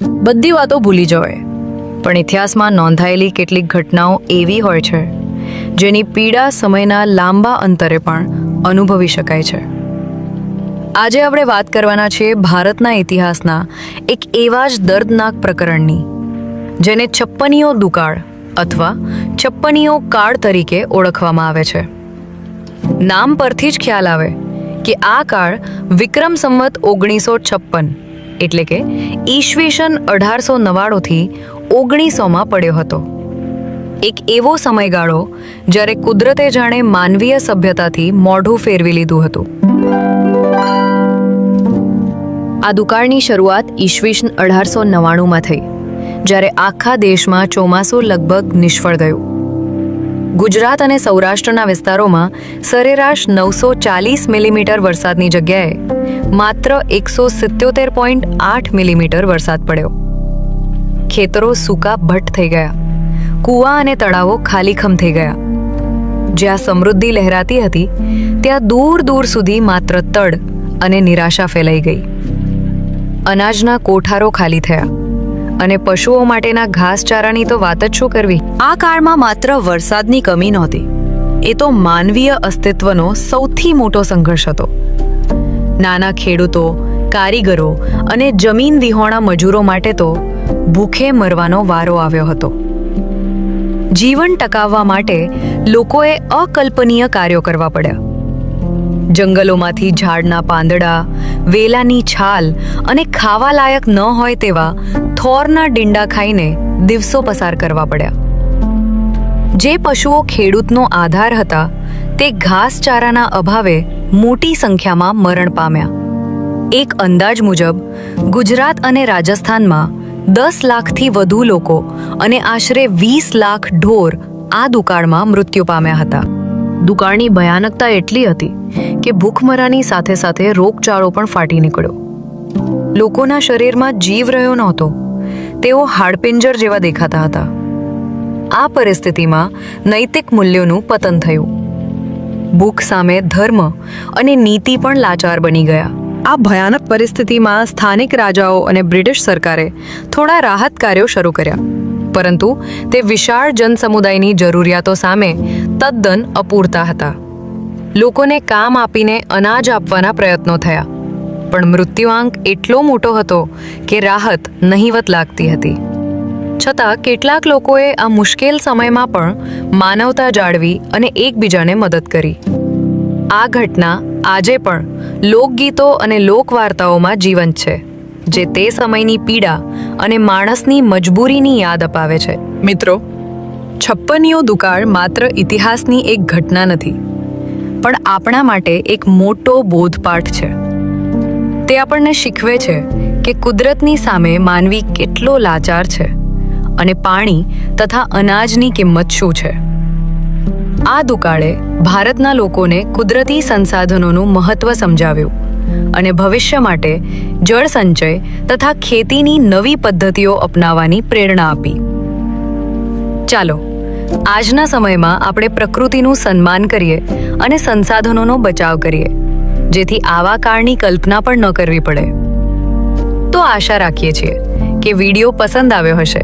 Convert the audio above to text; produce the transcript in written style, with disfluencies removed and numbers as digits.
બધી વાતો ભૂલી જવાય, પણ ઇતિહાસમાં નોંધાયેલી કેટલીક ઘટનાઓ એવી હોય છે જેની પીડા સમયના લાંબા અંતરે પણ અનુભવી શકાય છે. આજે આપણે વાત કરવાના છીએ ભારતના ઇતિહાસના એક એવા જ દર્દનાક પ્રકરણની, જેને છપ્પનિયો દુકાળ અથવા છપ્પનિયો કાળ તરીકે ઓળખવામાં આવે છે. નામ પરથી જ ખ્યાલ આવે કે આ કાળ વિક્રમ સંવત 1956 એટલે કે ઈસવીસન 1899થી 1900માં પડ્યો હતો. એક એવો સમયગાળો જ્યારે કુદરતે જાણે માનવીય સભ્યતાથી મોઢું ફેરવી લીધું હતું. આ દુકાળની શરૂઆત ઈસવીસન 1899માં થઈ, જ્યારે આખા દેશમાં ચોમાસું લગભગ નિષ્ફળ ગયું. ગુજરાત અને સૌરાષ્ટ્રના વિસ્તારોમાં સરેરાશ 940 મિલીમીટર વરસાદની જગ્યાએ માત્ર 177.8 મિલીમીટર વરસાદ પડ્યો. ખેતરો સૂકા ભટ્ટ થઈ ગયા, કૂવા અને તળાવો ખાલીખમ થઈ ગયા. જ્યાં સમૃદ્ધિ લહેરાતી હતી ત્યાં દૂર દૂર સુધી માત્ર તડ અને નિરાશા ફેલાઈ ગઈ. અનાજના કોઠારો ખાલી થયા અને પશુઓ માટેના ઘાસચારાની તો વાત જ શું કરવી. આ કાળમાં માત્ર વરસાદની કમી નહોતી, એ તો માનવીય અસ્તિત્વનો સૌથી મોટો સંઘર્ષ હતો. નાના ખેડૂતો, કારીગરો અને જમીન વિહોણા મજૂરો માટે તો ભૂખે મરવાનો વારો આવ્યો હતો. જીવન ટકાવવા માટે લોકોએ અકલ્પનીય કાર્યો કરવા પડ્યા. જંગલોમાંથી ઝાડના પાંદડા, વેલાની છાલ અને ખાવા લાયક ન હોય તેવા થોરના ડીંડા ખાઈને દિવસો પસાર કરવા પડ્યા. જે પશુઓ ખેડૂતનો આધાર હતા તે ઘાસચારાના અભાવે મોટી સંખ્યામાં મરણ પામ્યા. એક અંદાજ મુજબ ગુજરાત અને રાજસ્થાનમાં 10 લાખથી વધુ લોકો અને આશરે 20 લાખ ઢોર આ દુકાળમાં મૃત્યુ પામ્યા હતા. દુકાળની ભયાનકતા એટલી હતી કે ભૂખમરાની સાથે સાથે રોગચાળો પણ ફાટી નીકળ્યો. લોકોના શરીરમાં જીવ રહ્યો નહોતો, તેઓ હાડપિંજર જેવા દેખાતા હતા. આ પરિસ્થિતિમાં નૈતિક મૂલ્યોનું પતન થયું. ભૂખ સામે ધર્મ અને નીતિ પણ લાચાર બની ગયા. આ ભયાનક પરિસ્થિતિમાં સ્થાનિક રાજાઓ અને બ્રિટિશ સરકારે થોડા રાહત કાર્યો શરૂ કર્યા, પરંતુ તે વિશાળ જનસમુદાયની જરૂરિયાતો સામે તદ્દન અપૂરતા હતા. લોકોને કામ આપીને અનાજ આપવાના પ્રયત્નો થયા, પણ મૃત્યુઆંક એટલો મોટો હતો કે રાહત નહિવત લાગતી હતી. છતાં કેટલાક લોકોએ આ મુશ્કેલ સમયમાં પણ માનવતા જાળવી અને એકબીજાને મદદ કરી. આ ઘટના આજે પણ લોકગીતો અને લોકવાર્તાઓમાં જીવંત છે, જે તે સમયની પીડા અને માણસની મજબૂરીની યાદ અપાવે છે. મિત્રો, છપ્પનિયો દુકાળ માત્ર ઇતિહાસની એક ઘટના નથી, પણ આપણા માટે એક મોટો બોધપાઠ છે. તે આપણને શીખવે છે કે કુદરતની સામે માનવી કેટલો લાચાર છે અને પાણી તથા અનાજની કિંમત શું છે. આ દુકાળે ભારતના લોકોને કુદરતી સંસાધનોનું મહત્વ સમજાવ્યું અને ભવિષ્ય માટે જળ સંચય તથા ખેતીની નવી પદ્ધતિઓ અપનાવવાની પ્રેરણા આપી. ચાલો, આજના સમયમાં આપણે પ્રકૃતિનું સન્માન કરીએ અને સંસાધનોનો બચાવ કરીએ, જેથી આવા કાળની કલ્પના પણ ન કરવી પડે. તો આશા રાખીએ છીએ કે વિડીયો પસંદ આવ્યો હશે